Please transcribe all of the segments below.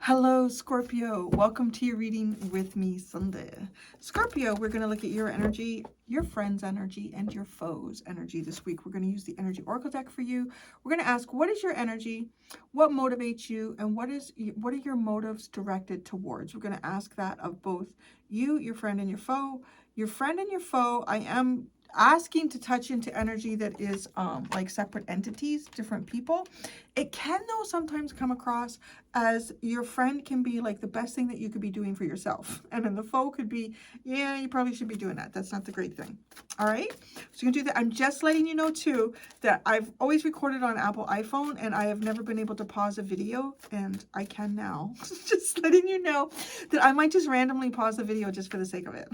Hello, Scorpio. Welcome to your reading with me Sunday. Scorpio, we're going to look at your energy, your friend's energy, and your foe's energy this week. We're going to use the energy oracle deck for you. We're going to ask, what is your energy? What motivates you? And what are your motives directed towards? We're going to ask that of both you, your friend, and your foe. Your friend and your foe, I am asking to touch into energy that is like separate entities, different people. It can though sometimes come across as your friend can be like the best thing that you could be doing for yourself, and then the foe could be, yeah, you probably should be doing that. That's not the great thing. All right, so you can do that. I'm just letting you know too that I've always recorded on Apple iPhone and I have never been able to pause a video, and I can now. Just letting you know that I might just randomly pause the video just for the sake of it.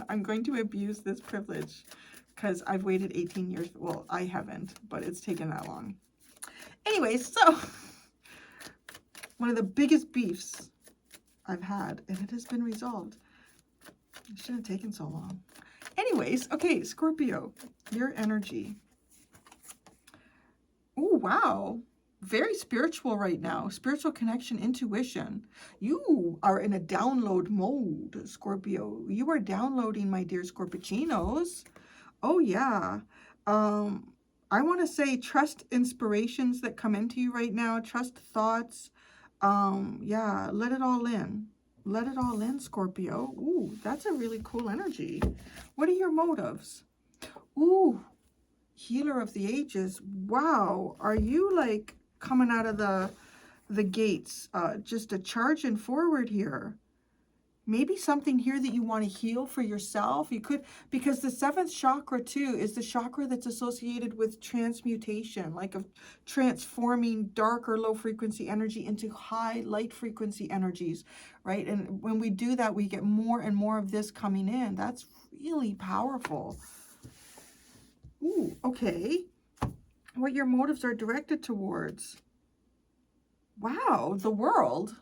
I'm going to abuse this privilege because I've waited 18 years. Well, I haven't, but it's taken that long. Anyways, so one of the biggest beefs I've had, and it has been resolved. It shouldn't have taken so long. Anyways, okay, Scorpio, your energy. Oh, wow. Very spiritual right now. Spiritual connection, intuition. You are in a download mode, Scorpio. You are downloading, my dear Scorpicinos. Oh, yeah. I want to say trust inspirations that come into you right now. Trust thoughts. Yeah, let it all in. Let it all in, Scorpio. Ooh, that's a really cool energy. What are your motives? Ooh, healer of the ages. Wow. Are you like coming out of the gates, just a charging forward here? Maybe something here that you want to heal for yourself. You could, because the seventh chakra too is the chakra that's associated with transmutation, like of transforming dark or low frequency energy into high light frequency energies, right? And when we do that, we get more and more of this coming in. That's really powerful. Ooh, okay. What your motives are directed towards. Wow, the world.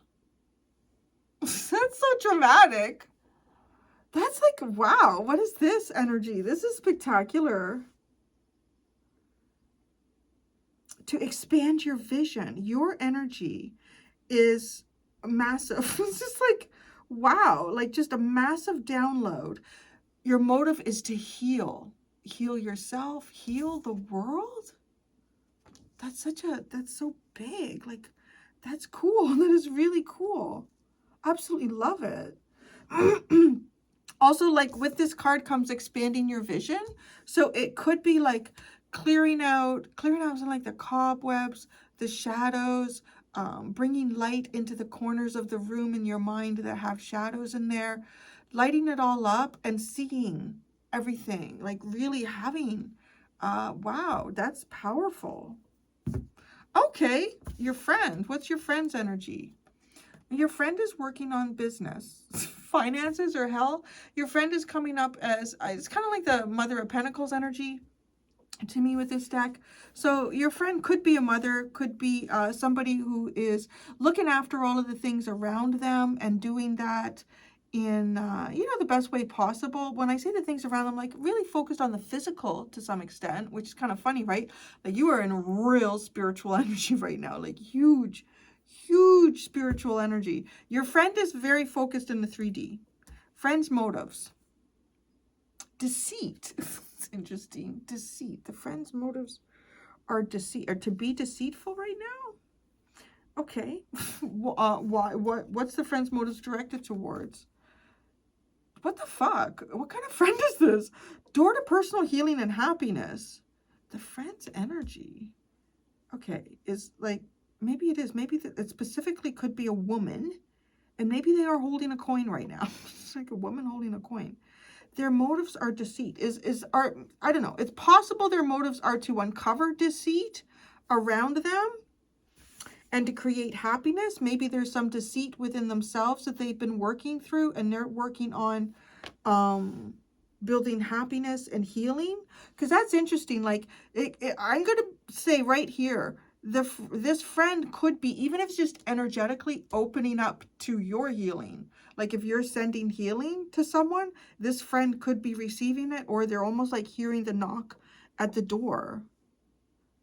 That's so dramatic. That's like, wow, what is this energy? This is spectacular. To expand your vision, your energy is massive. It's just like, wow, like just a massive download. Your motive is to heal. Heal yourself, heal the world. That's so big. Like, that's cool. That is really cool. Absolutely love it. Also, like with this card comes expanding your vision. So it could be like clearing out like the cobwebs, the shadows, bringing light into the corners of the room in your mind that have shadows in there, lighting it all up and seeing everything, like really having, wow, that's powerful. Okay, your friend. What's your friend's energy? Your friend is working on business, finances, or health. Your friend is coming up as, it's kind of like the Mother of Pentacles energy to me with this deck. So your friend could be a mother, could be somebody who is looking after all of the things around them and doing that in, the best way possible. When I say the things around them, like really focused on the physical to some extent, which is kind of funny, right? Like you are in real spiritual energy right now, like huge spiritual energy. Your friend is very focused in the 3D. Friend's motives. Deceit. It's interesting. Deceit. The friend's motives are deceit, or to be deceitful right now. Okay. Why? What's the friend's motives directed towards? What the fuck? What kind of friend is this? Door to personal healing and happiness. The friend's energy. Okay, is like, maybe it is. Maybe it specifically could be a woman, and maybe they are holding a coin right now. It's like a woman holding a coin. Their motives are deceit. I don't know. It's possible their motives are to uncover deceit around them and to create happiness. Maybe there's some deceit within themselves that they've been working through, and they're working on building happiness and healing. Because that's interesting. Like, I'm going to say right here, this friend could be, even if it's just energetically opening up to your healing. Like if you're sending healing to someone, this friend could be receiving it, or they're almost like hearing the knock at the door.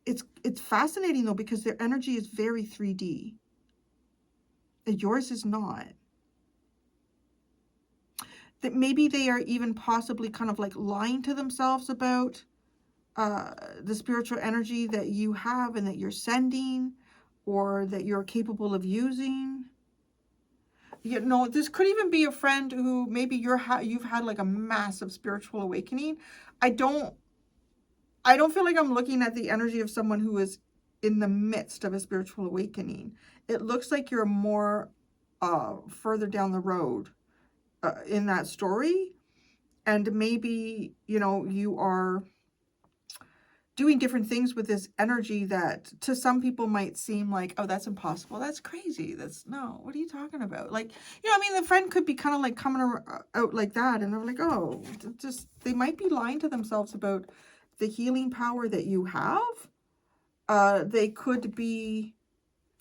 It's fascinating though, because their energy is very 3D. Yours is not. That maybe they are even possibly kind of like lying to themselves about the spiritual energy that you have and that you're sending or that you're capable of using. You know, this could even be a friend who maybe you've had like a massive spiritual awakening. I don't feel like I'm looking at the energy of someone who is in the midst of a spiritual awakening. It looks like you're more further down the road in that story. And maybe, you know, you are doing different things with this energy that to some people might seem like, oh, that's impossible. That's crazy. No, what are you talking about? Like, you know, I mean, the friend could be kind of like coming out like that. And they're like, oh, just, they might be lying to themselves about the healing power that you have. They could be,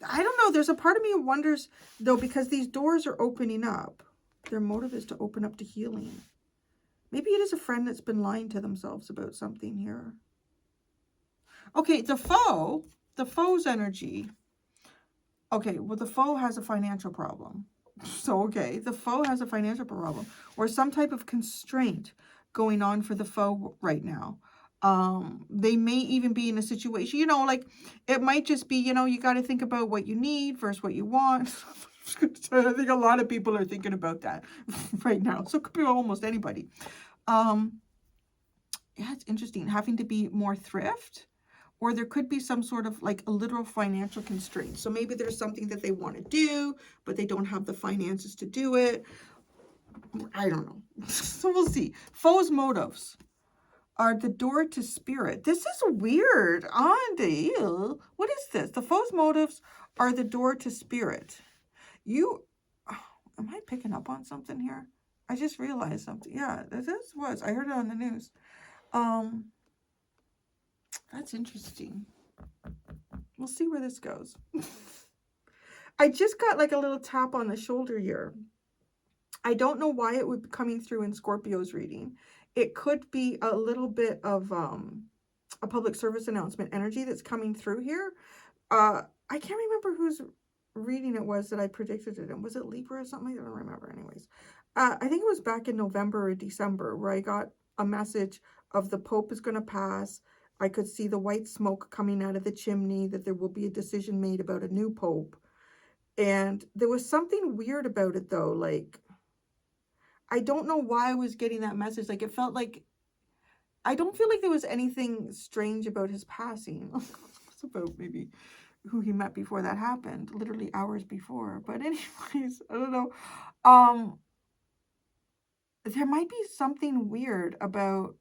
I don't know. There's a part of me who wonders though, because these doors are opening up. Their motive is to open up to healing. Maybe it is a friend that's been lying to themselves about something here. Okay, the foe's energy. Okay, well, the foe has a financial problem. So, okay, the foe has a financial problem or some type of constraint going on for the foe right now. They may even be in a situation, you know, like it might just be, you know, you got to think about what you need versus what you want. I think a lot of people are thinking about that right now. So it could be almost anybody. Yeah, it's interesting. Having to be more thrift. Or there could be some sort of like a literal financial constraint. So maybe there's something that they want to do, but they don't have the finances to do it. I don't know. So we'll see. Foe's motives are the door to spirit. This is weird. Andy, what is this? The foe's motives are the door to spirit. Am I picking up on something here? I just realized something. Yeah, I heard it on the news. That's interesting. We'll see where this goes. I just got like a little tap on the shoulder here. I don't know why it would be coming through in Scorpio's reading. It could be a little bit of a public service announcement energy that's coming through here. I can't remember whose reading it was that I predicted it in. Was it Libra or something? I don't remember anyways. I think it was back in November or December where I got a message of the Pope is going to pass. I could see the white smoke coming out of the chimney, that there will be a decision made about a new Pope. And there was something weird about it though. Like, I don't know why I was getting that message. Like, it felt like, I don't feel like there was anything strange about his passing. It's about maybe who he met before that happened, literally hours before. But anyways, I don't know. There might be something weird about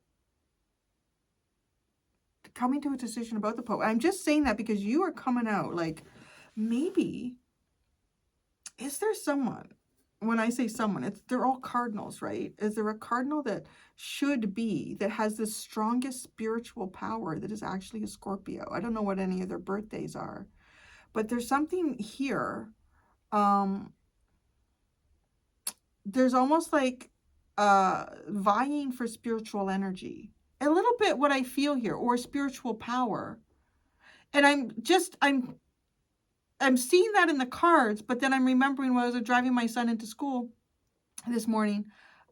coming to a decision about the Pope. I'm just saying that because you are coming out like, maybe, is there someone, when I say someone, they're all cardinals, right? Is there a cardinal that has the strongest spiritual power that is actually a Scorpio? I don't know what any of their birthdays are, but there's something here. There's almost like vying for spiritual energy. A little bit what I feel here, or spiritual power. And I'm seeing that in the cards, but then I'm remembering when I was driving my son into school this morning,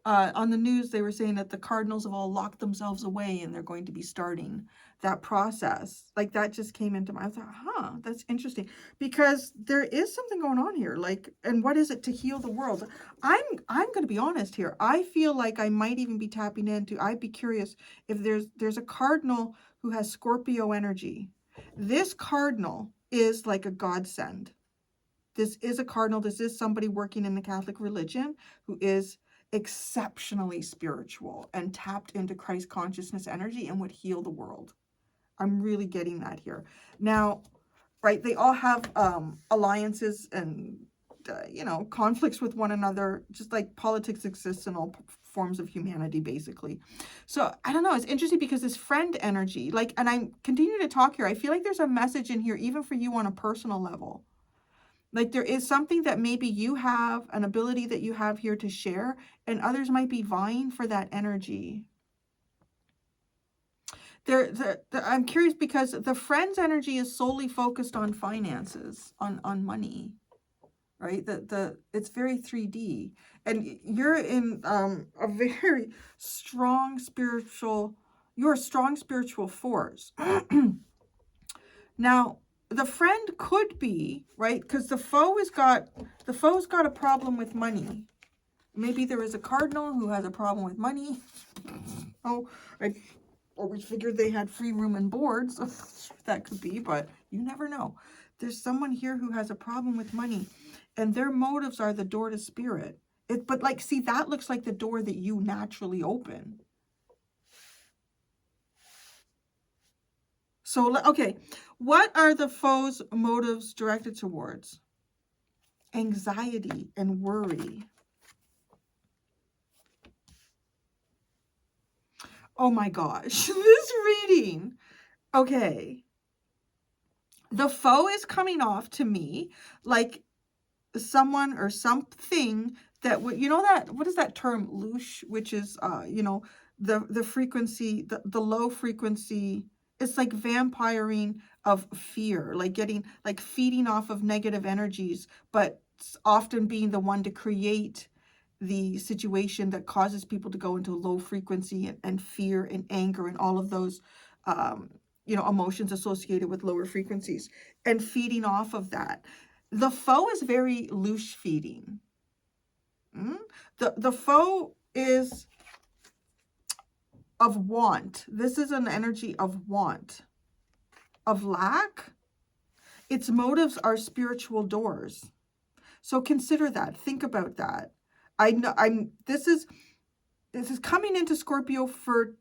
on the news, they were saying that the cardinals have all locked themselves away and they're going to be starting that process. Like, that just came into my, I thought, that's interesting, because there is something going on here. Like, and what is it to heal the world? I'm going to be honest here. I feel like I might even be tapping into, I'd be curious if there's a cardinal who has Scorpio energy. This cardinal is like a godsend. This is a cardinal. This is somebody working in the Catholic religion who is exceptionally spiritual and tapped into Christ consciousness energy and would heal the world. I'm really getting that here. Now, right, they all have alliances and, conflicts with one another, just like politics exists in all forms of humanity, basically. So, I don't know. It's interesting because this friend energy, like, and I'm continuing to talk here, I feel like there's a message in here, even for you on a personal level. Like, there is something that maybe you have, an ability that you have here to share, and others might be vying for that energy. I'm curious because the friend's energy is solely focused on finances, on money. right? It's very 3D, and you're in a very strong spiritual. You're a strong spiritual force. Now, the friend could be right because the foe's got a problem with money. Maybe there is a cardinal who has a problem with money. Oh, I always figured they had free room and board, so that could be, but you never know. There's someone here who has a problem with money, and their motives are the door to spirit. But like, see, that looks like the door that you naturally open. So, okay, what are the foe's motives directed towards? Anxiety and worry. Oh my gosh, this reading. Okay. The foe is coming off to me like someone or something that would, you know, that, what is that term, louche, which is, you know, the frequency, the low frequency. It's like vampiring of fear, like getting, like feeding off of negative energies, but often being the one to create the situation that causes people to go into low frequency and fear and anger and all of those, you know, emotions associated with lower frequencies, and feeding off of that. The foe is very louche feeding. The foe is of want. This is an energy of want, of lack. Its motives are spiritual doors. So consider that. Think about that. I know this is coming into Scorpio for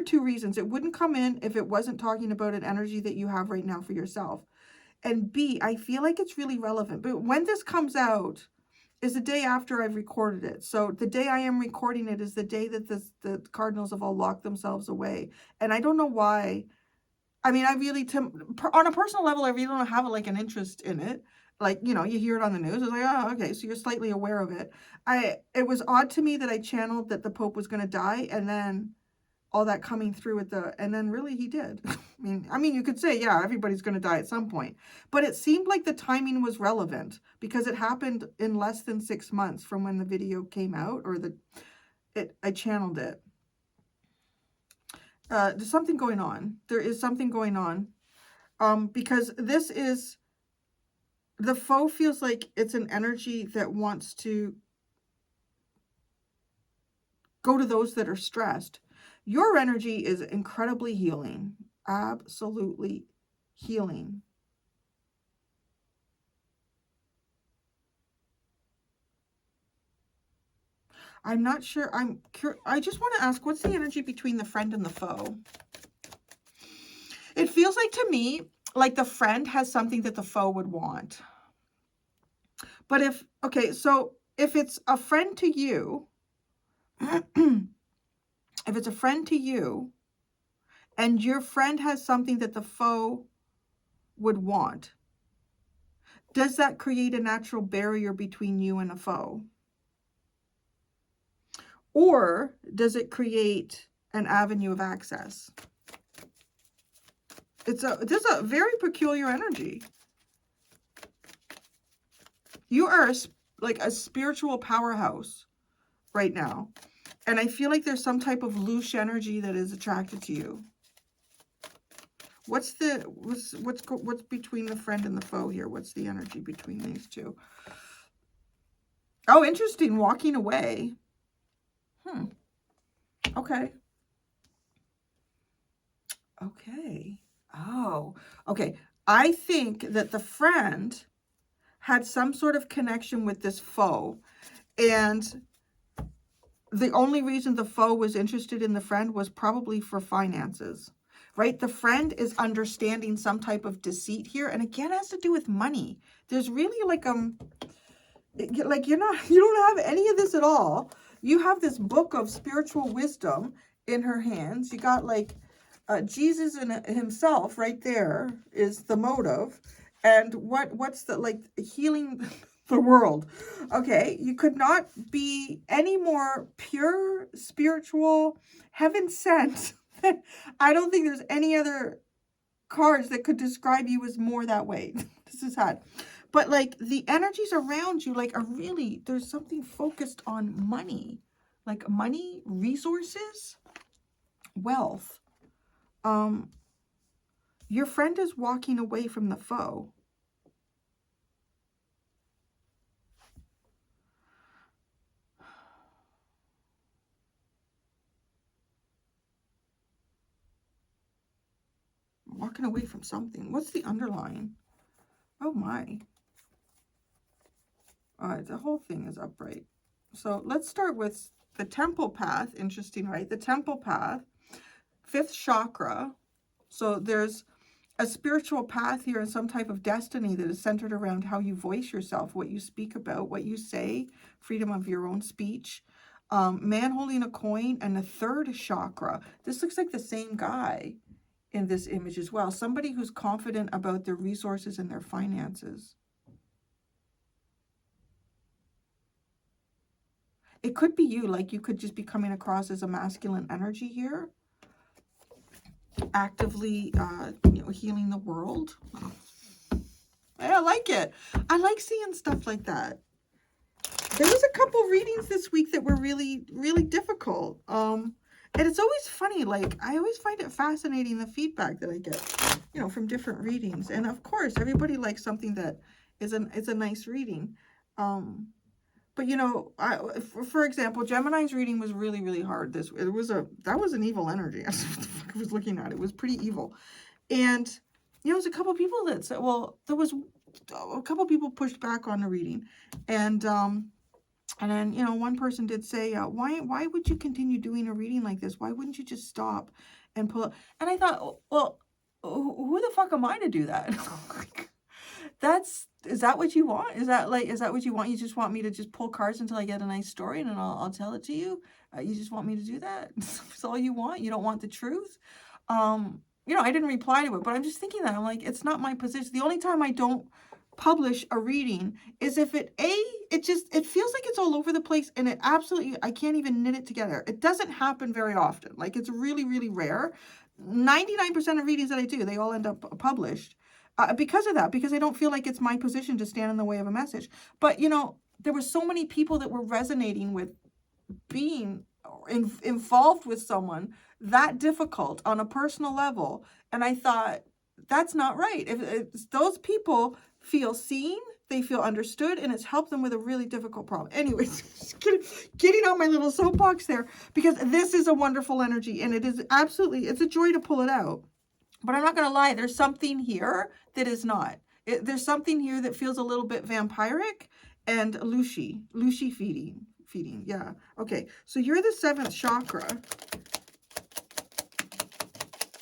two reasons. It wouldn't come in if it wasn't talking about an energy that you have right now for yourself. And B, I feel like it's really relevant. But when this comes out is the day after I've recorded it. So the day I am recording it is the day that the cardinals have all locked themselves away. And I don't know why. I mean, I really, on a personal level, I really don't have like an interest in it. Like, you know, you hear it on the news. It's like, oh, okay, so you're slightly aware of it. It was odd to me that I channeled that the Pope was going to die, and then all that coming through with and then really he did. I mean, you could say, yeah, everybody's going to die at some point. But it seemed like the timing was relevant because it happened in less than 6 months from when the video came out, or I channeled it. There's something going on. There is something going on. Because this is, the foe feels like it's an energy that wants to go to those that are stressed. Your energy is incredibly healing. Absolutely healing. I'm not sure. I just want to ask, what's the energy between the friend and the foe? It feels like to me, like the friend has something that the foe would want. But so if it's a friend to you, if it's a friend to you, and your friend has something that the foe would want, does that create a natural barrier between you and a foe? Or does it create an avenue of access? There's a very peculiar energy. You are like a spiritual powerhouse right now. And I feel like there's some type of louche energy that is attracted to you. What's between the friend and the foe here? What's the energy between these two? Oh, interesting. Walking away. Okay. Okay. Oh, okay. I think that the friend had some sort of connection with this foe, and the only reason the foe was interested in the friend was probably for finances, right? The friend is understanding some type of deceit here, and again, it has to do with money. There's really like you don't have any of this at all. You have this book of spiritual wisdom in her hands. You got like Jesus and himself right there is the motive. And what's the, like, healing the world. Okay, you could not be any more pure, spiritual, heaven sent. I don't think there's any other cards that could describe you as more that way. This is hard. But like the energies around you like are really, there's something focused on money, like money, resources, wealth. Your friend is walking away from the foe. Walking away from something. What's the underlying? Oh my. All right, the whole thing is upright. So let's start with the temple path. Interesting, right? The temple path, 5th chakra. So there's a spiritual path here and some type of destiny that is centered around how you voice yourself, what you speak about, what you say, freedom of your own speech. Man holding a coin, and the 3rd chakra. This looks like the same guy in this image as well. Somebody who's confident about their resources and their finances. It could be you, like you could just be coming across as a masculine energy here, actively, healing the world. I like it. I like seeing stuff like that. There was a couple readings this week that were really, really difficult. And it's always funny, like, I always find it fascinating, the feedback that I get, from different readings. And of course, everybody likes something that is a nice reading. But for example, Gemini's reading was really, really hard. That was an evil energy. That's what the fuck I was looking at. It was pretty evil. And there's a couple people that said, well, there was a couple people pushed back on the reading. And then, one person did say, why would you continue doing a reading like this? Why wouldn't you just stop and pull up? And I thought, well, who the fuck am I to do that? Is that what you want? Is that what you want? You just want me to just pull cards until I get a nice story and then I'll tell it to you? You just want me to do that? That's all you want? You don't want the truth? I didn't reply to it, but I'm just thinking that. I'm like, it's not my position. The only time I don't publish a reading is if it feels like it's all over the place, and it absolutely, I can't even knit it together. It doesn't happen very often. Like, it's really, really rare. 99% of readings that I do, they all end up published. Because of that, because I don't feel like it's my position to stand in the way of a message. But, there were so many people that were resonating with being involved with someone that difficult on a personal level. And I thought, that's not right. If those people feel seen, they feel understood, and it's helped them with a really difficult problem. Anyways, getting on my little soapbox there, because this is a wonderful energy, and it's a joy to pull it out. But I'm not going to lie, there's something here that is not. There's something here that feels a little bit vampiric and Lucy feeding. Yeah. Okay. So you're the 7th chakra.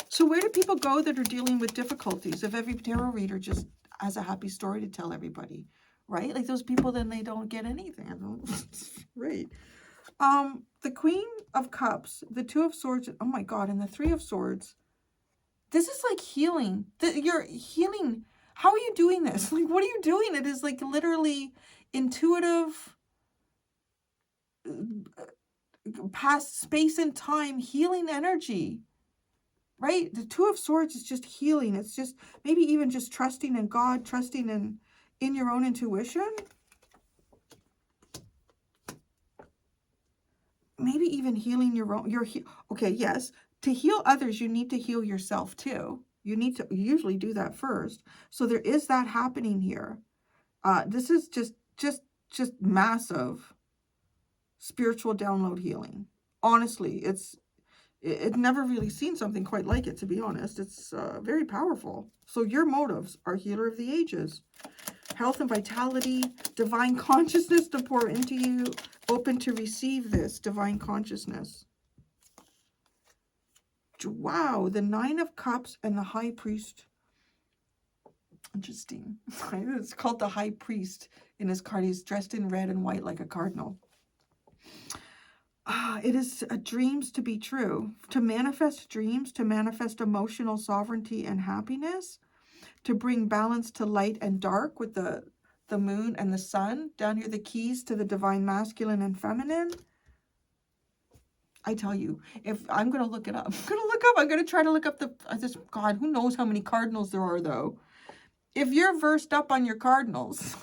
So where do people go that are dealing with difficulties? If every tarot reader just has a happy story to tell everybody, right? Like those people, then they don't get anything. Right. The Queen of Cups, the 2 of Swords. Oh my God. And the 3 of Swords. This is like healing. You're healing. How are you doing this? Like, what are you doing? It is like literally intuitive, past space and time, healing energy, right? The 2 of Swords is just healing. It's just maybe even just trusting in God, trusting in your own intuition. Maybe even healing your own. Okay, yes. To heal others, you need to heal yourself too. You need to usually do that first. So there is that happening here. This is just massive spiritual download healing. Honestly, it never really seen something quite like it, to be honest. It's very powerful. So your motives are healer of the ages. Health and vitality, divine consciousness to pour into you, open to receive this divine consciousness. Wow, the 9 of Cups and the High Priest. Interesting. It's called the High Priest in his card. He's dressed in red and white like a cardinal. It is dreams to be true. To manifest dreams, to manifest emotional sovereignty and happiness, to bring balance to light and dark with the moon and the sun. Down here, the keys to the divine masculine and feminine. I tell you, if I'm going to look it up, I'm going to try to look up God, who knows how many cardinals there are, though. If you're versed up on your cardinals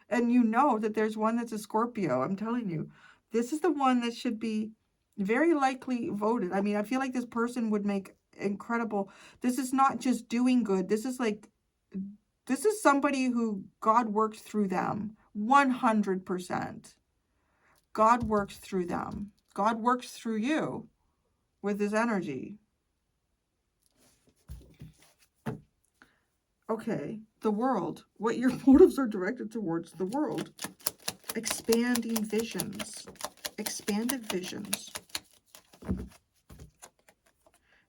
and you know that there's one that's a Scorpio, I'm telling you, this is the one that should be very likely voted. I mean, I feel like this person would make incredible. This is not just doing good. This is like, this is somebody who God worked through them. 100%. God works through them. God works through you with his energy. Okay, the world. What your motives are directed towards the world. Expanding visions. Expanded visions.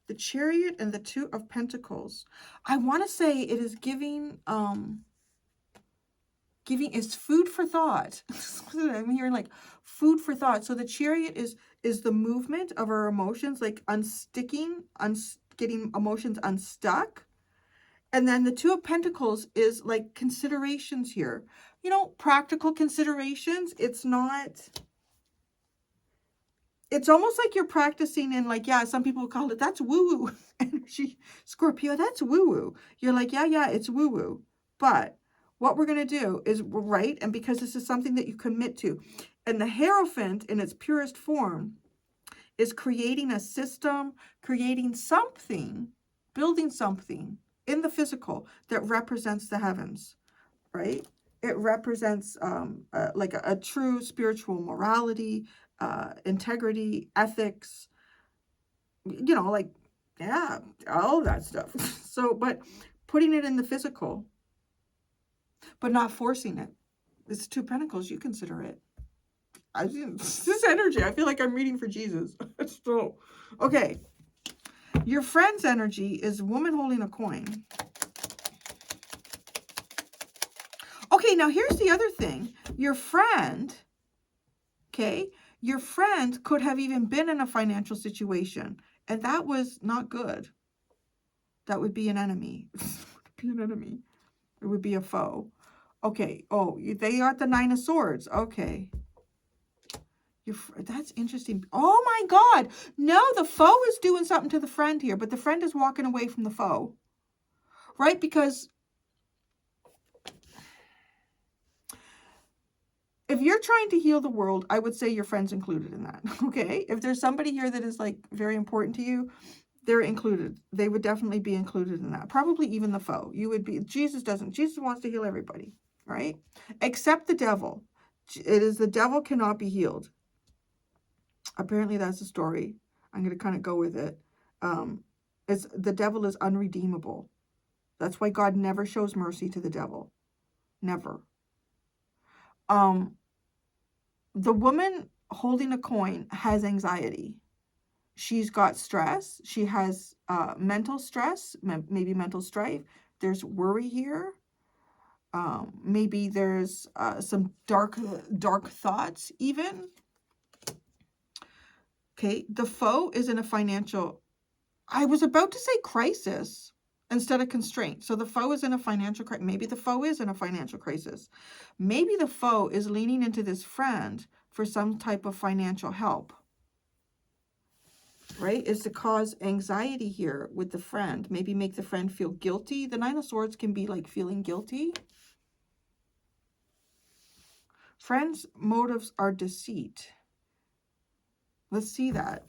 The Chariot and the Two of Pentacles. I want to say it is giving is food for thought. I'm hearing like food for thought. So the Chariot is the movement of our emotions, like unsticking, getting emotions unstuck. And then the Two of Pentacles is like considerations here. You know, practical considerations. It's not, it's almost like you're practicing in like, yeah, some people call it, that's woo-woo energy. Scorpio, that's woo-woo. You're like, yeah, it's woo-woo. But what we're going to do is, right, and because this is something that you commit to, and the Hierophant in its purest form is creating a system, creating something, building something in the physical that represents the heavens, right? It represents like a true spiritual morality, integrity, ethics, you know, like, yeah, all that stuff. So, but putting it in the physical, but not forcing it. It's Two Pentacles. You consider it. This energy, I feel like I'm reading for Jesus. So, okay. Your friend's energy is woman holding a coin. Okay, now here's the other thing. Your friend, okay, your friend could have even been in a financial situation, and that was not good. That would be an enemy. It would be a foe. Okay, oh, they are the Nine of Swords. Okay. That's interesting. Oh my God. No, the foe is doing something to the friend here, but the friend is walking away from the foe. Right? Because if you're trying to heal the world, I would say your friend's included in that. Okay? If there's somebody here that is like very important to you, they're included. They would definitely be included in that. Probably even the foe. You would be. Jesus doesn't. Jesus wants to heal everybody. Right? Except the devil. It is the devil cannot be healed. Apparently that's the story. I'm going to kind of go with it. It's the devil is unredeemable. That's why God never shows mercy to the devil. Never. The woman holding a coin has anxiety. She's got stress. She has mental stress, maybe mental strife. There's worry here. Maybe there's some dark thoughts even. Okay, the foe is in a financial, I was about to say crisis instead of constraint. So the foe is in a financial crisis. Maybe the foe is in a financial crisis. Maybe the foe is leaning into this friend for some type of financial help. Right? Is to cause anxiety here with the friend. Maybe make the friend feel guilty. The Nine of Swords can be like feeling guilty. Friends' motives are deceit. Let's see that.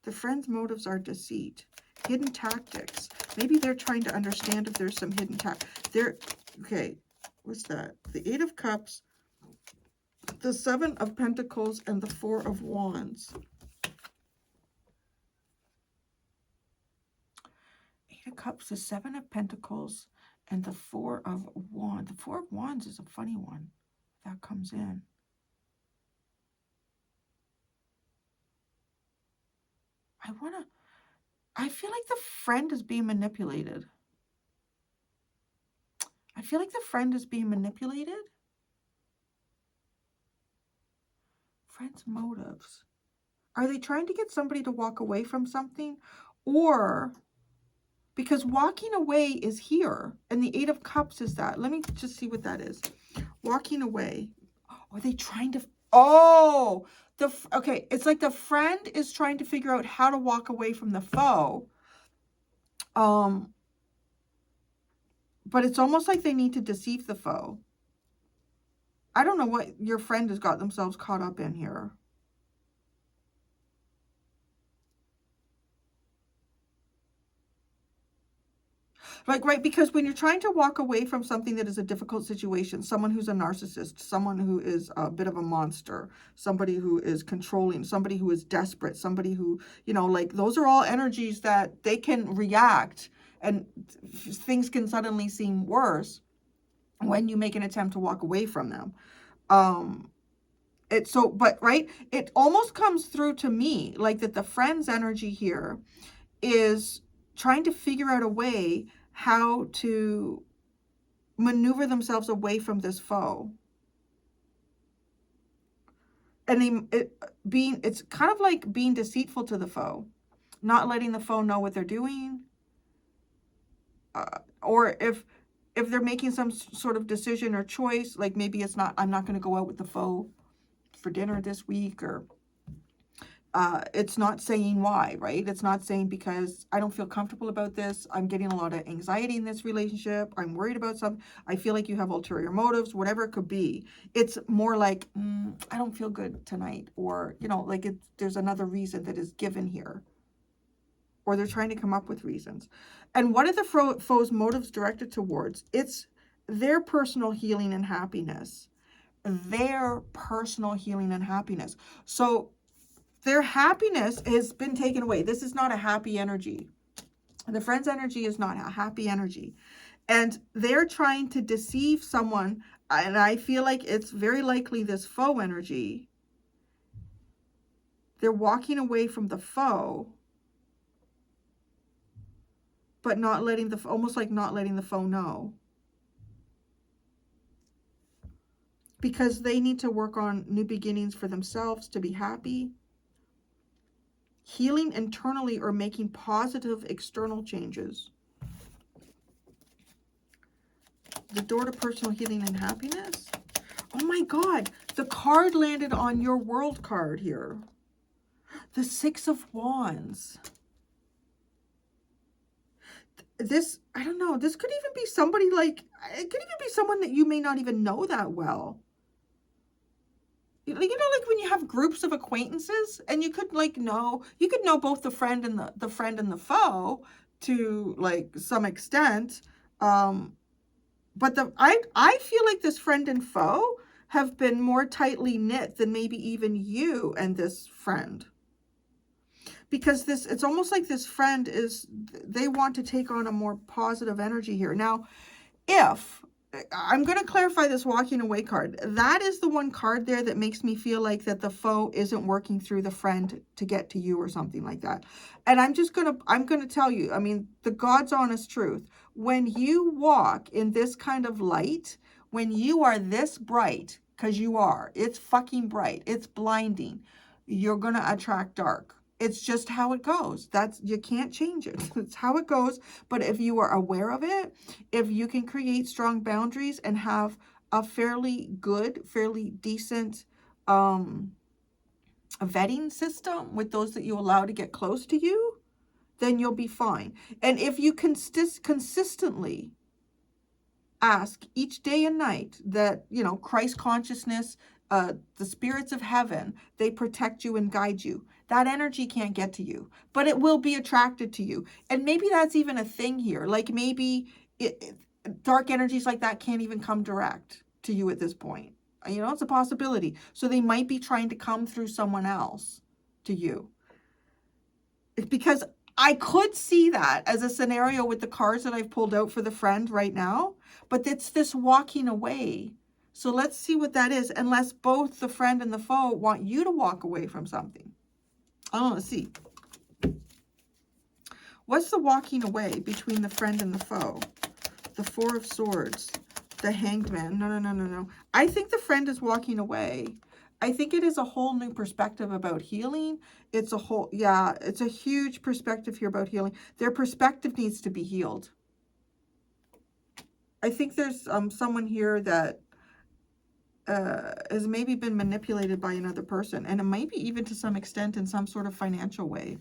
The friend's motives are deceit. Hidden tactics. Maybe they're trying to understand if there's some hidden okay, what's that? The Eight of Cups, the Seven of Pentacles, and the Four of Wands. Eight of Cups, the Seven of Pentacles, and the Four of Wands. The Four of Wands is a funny one. That comes in. I feel like the friend is being manipulated. I feel like the friend is being manipulated. Friend's motives. Are they trying to get somebody to walk away from something? Or, because walking away is here, and the Eight of Cups is that. Let me just see what that is. Walking away. Are they trying to... Oh! Okay, it's like the friend is trying to figure out how to walk away from the foe. But it's almost like they need to deceive the foe. I don't know what your friend has got themselves caught up in here. Like, right, because when you're trying to walk away from something that is a difficult situation, someone who's a narcissist, someone who is a bit of a monster, somebody who is controlling, somebody who is desperate, somebody who, you know, like, those are all energies that they can react and things can suddenly seem worse when you make an attempt to walk away from them. It's so, but right, it almost comes through to me like that the friend's energy here is trying to figure out a way how to maneuver themselves away from this foe. And it's kind of like being deceitful to the foe, not letting the foe know what they're doing. Or if they're making some sort of decision or choice, like maybe it's not, I'm not going to go out with the foe for dinner this week, or it's not saying why, right? It's not saying because I don't feel comfortable about this. I'm getting a lot of anxiety in this relationship. I'm worried about something. I feel like you have ulterior motives, whatever it could be. It's more like, I don't feel good tonight. Or, you know, like there's another reason that is given here. Or they're trying to come up with reasons. And what are the foe's motives directed towards? It's their personal healing and happiness. Their personal healing and happiness. So their happiness has been taken away. This is not a happy energy. The friend's energy is not a happy energy. And they're trying to deceive someone. And I feel like it's very likely this foe energy. They're walking away from the foe, but not letting almost like not letting the foe know. Because they need to work on new beginnings for themselves to be happy. Healing internally or making positive external changes. The door to personal healing and happiness. Oh my God, the card landed on your world card here. The Six of Wands. This, I don't know, this could even be somebody like, it could even be someone that you may not even know that well. You know, like when you have groups of acquaintances and you could like know, you could know both the friend and the foe to like some extent. But I feel like this friend and foe have been more tightly knit than maybe even you and this friend. Because it's almost like this friend they want to take on a more positive energy here. Now, if I'm going to clarify this walking away card, that is the one card there that makes me feel like that the foe isn't working through the friend to get to you or something like that. And I'm going to tell you, I mean, the God's honest truth, when you walk in this kind of light, when you are this bright, because you are, it's fucking bright, it's blinding, you're going to attract dark. It's just how it goes. You can't change it. It's how it goes. But if you are aware of it, if you can create strong boundaries and have a fairly good, fairly decent vetting system with those that you allow to get close to you, then you'll be fine. And if you consistently ask each day and night that, you know, Christ consciousness, the spirits of heaven, they protect you and guide you. That energy can't get to you, but it will be attracted to you. And maybe that's even a thing here. Like maybe dark energies like that can't even come direct to you at this point. You know, it's a possibility. So they might be trying to come through someone else to you. It's because I could see that as a scenario with the cards that I've pulled out for the friend right now, but it's this walking away. So let's see what that is, unless both the friend and the foe want you to walk away from something. Oh, let's see. What's the walking away between the friend and the foe? The Four of Swords, the Hanged Man. No. I think the friend is walking away. I think it is a whole new perspective about healing. It's a huge perspective here about healing. Their perspective needs to be healed. I think there's someone here that has maybe been manipulated by another person, and it might be even to some extent in some sort of financial way.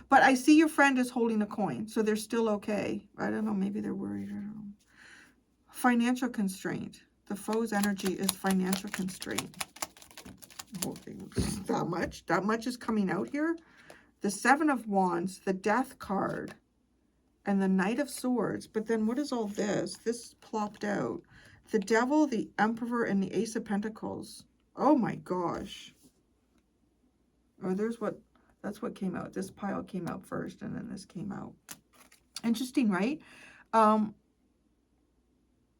But But I see your friend is holding a coin, so they're still okay. I don't know, maybe they're worried. I don't know. Financial constraint. The foe's energy is financial constraint. That much is coming out here. The Seven of Wands, the Death card, and the Knight of Swords. But then what is all this? This plopped out. The Devil, the Emperor, and the Ace of Pentacles. Oh my gosh. Oh, that's what came out. This pile came out first, and then this came out. Interesting, right?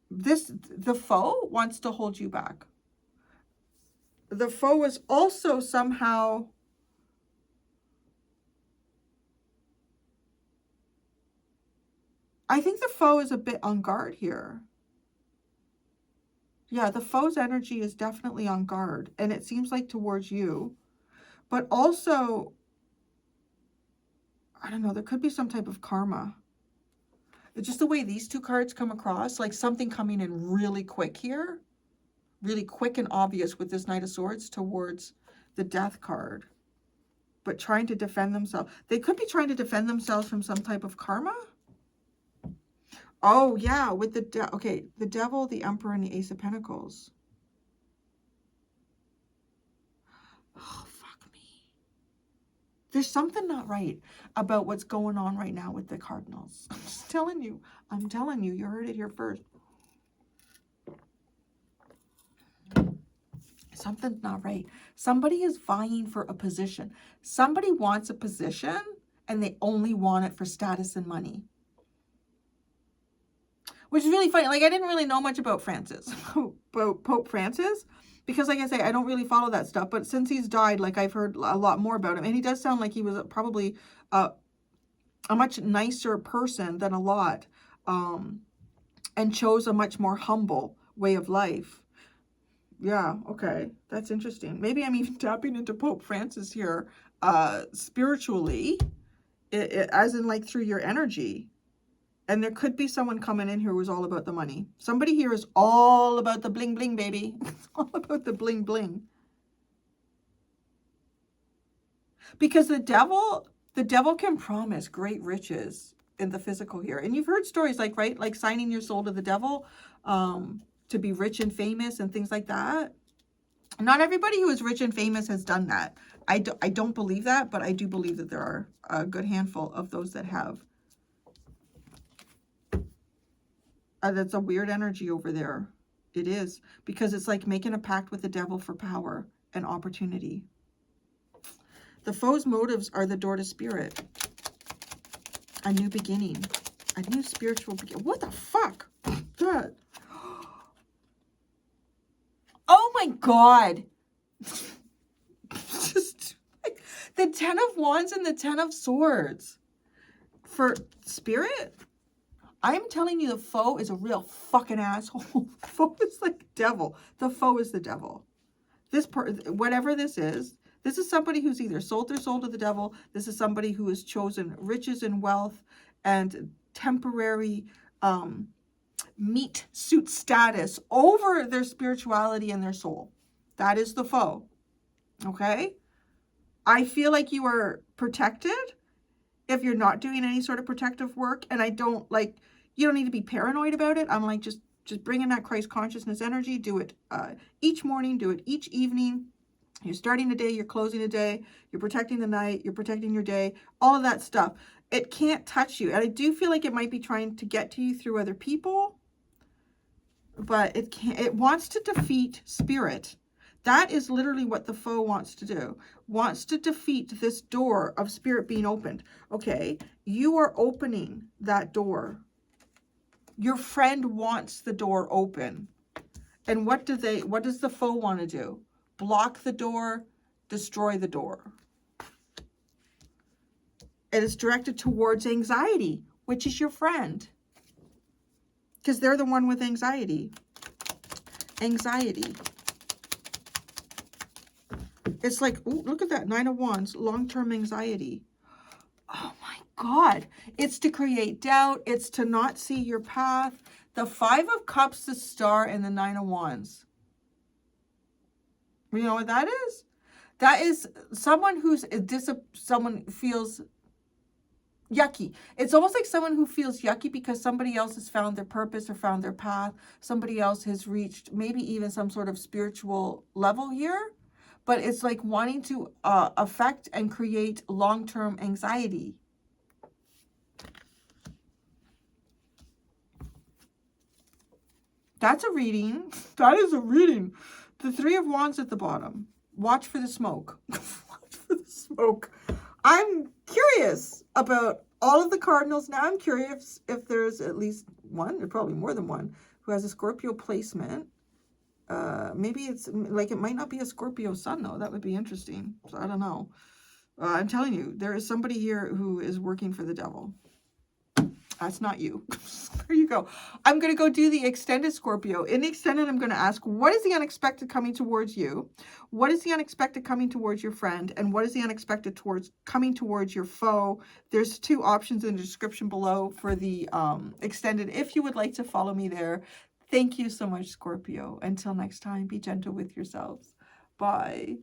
The foe wants to hold you back. The foe is also somehow... I think the foe is a bit on guard here. Yeah, the foe's energy is definitely on guard, and it seems like towards you. But also, I don't know, there could be some type of karma. It's just the way these two cards come across, like something coming in really quick here. Really quick and obvious with this Knight of Swords towards the Death card. But trying to defend themselves. They could be trying to defend themselves from some type of karma. Oh, yeah, with the the Devil, the Emperor, and the Ace of Pentacles. Oh, fuck me. There's something not right about what's going on right now with the Cardinals. I'm just telling you. I'm telling you. You heard it here first. Something's not right. Somebody is vying for a position. Somebody wants a position, and they only want it for status and money. Which is really funny. Like, I didn't really know much about Francis, about Pope Francis, because like I say, I don't really follow that stuff. But since he's died, like, I've heard a lot more about him. And he does sound like he was probably a much nicer person than a lot, and chose a much more humble way of life. Yeah, okay. That's interesting. Maybe I'm even tapping into Pope Francis here spiritually, as in like through your energy. And there could be someone coming in here who's all about the money. Somebody here is all about the bling bling, baby. It's all about the bling bling. Because the devil can promise great riches in the physical here. And you've heard stories like, right, like signing your soul to the devil to be rich and famous and things like that. Not everybody who is rich and famous has done that. I don't believe that, but I do believe that there are a good handful of those that have. That's a weird energy over there. It is. Because it's like making a pact with the devil for power and opportunity. The foe's motives are the door to spirit. A new beginning. A new spiritual beginning. What the fuck? That. Oh my God. Just like the Ten of Wands and the Ten of Swords. For spirit? I'm telling you, the foe is a real fucking asshole. The foe is like devil. The foe is the devil. Whatever this is somebody who's either sold their soul to the devil. This is somebody who has chosen riches and wealth and temporary meat suit status over their spirituality and their soul. That is the foe. Okay? I feel like you are protected if you're not doing any sort of protective work, and I don't like, you don't need to be paranoid about it. I'm like, just bring in that Christ consciousness energy. Do it each morning, do it each evening. You're starting a day, you're closing a day, you're protecting the night, you're protecting your day, all of that stuff. It can't touch you. And I do feel like it might be trying to get to you through other people, but it can't. It wants to defeat spirit. That is literally what the foe wants to do. Wants to defeat this door of spirit being opened. Okay, you are opening that door. Your friend wants the door open. And what does the foe want to do? Block the door, destroy the door. It is directed towards anxiety, which is your friend. Because they're the one with anxiety. Anxiety. It's like, ooh, look at that, Nine of Wands, long-term anxiety. Oh my God. It's to create doubt. It's to not see your path. The Five of Cups, the Star, and the Nine of Wands. You know what that is? That is someone who's, someone feels yucky. It's almost like someone who feels yucky because somebody else has found their purpose or found their path. Somebody else has reached maybe even some sort of spiritual level here. But it's like wanting to affect and create long-term anxiety. That's a reading. That is a reading. The Three of Wands at the bottom. Watch for the smoke. Watch for the smoke. I'm curious about all of the cardinals now. I'm curious if there's at least one, or probably more than one, who has a Scorpio placement. Maybe it's like, it might not be a Scorpio sun though. That would be interesting. So I don't know. I'm telling you, there is somebody here who is working for the devil. That's not you. There you go. I'm going to go do the extended Scorpio. In the extended, I'm going to ask, what is the unexpected coming towards you? What is the unexpected coming towards your friend? And what is the unexpected coming towards your foe? There's 2 options in the description below for the extended, if you would like to follow me there. Thank you so much, Scorpio. Until next time, be gentle with yourselves. Bye.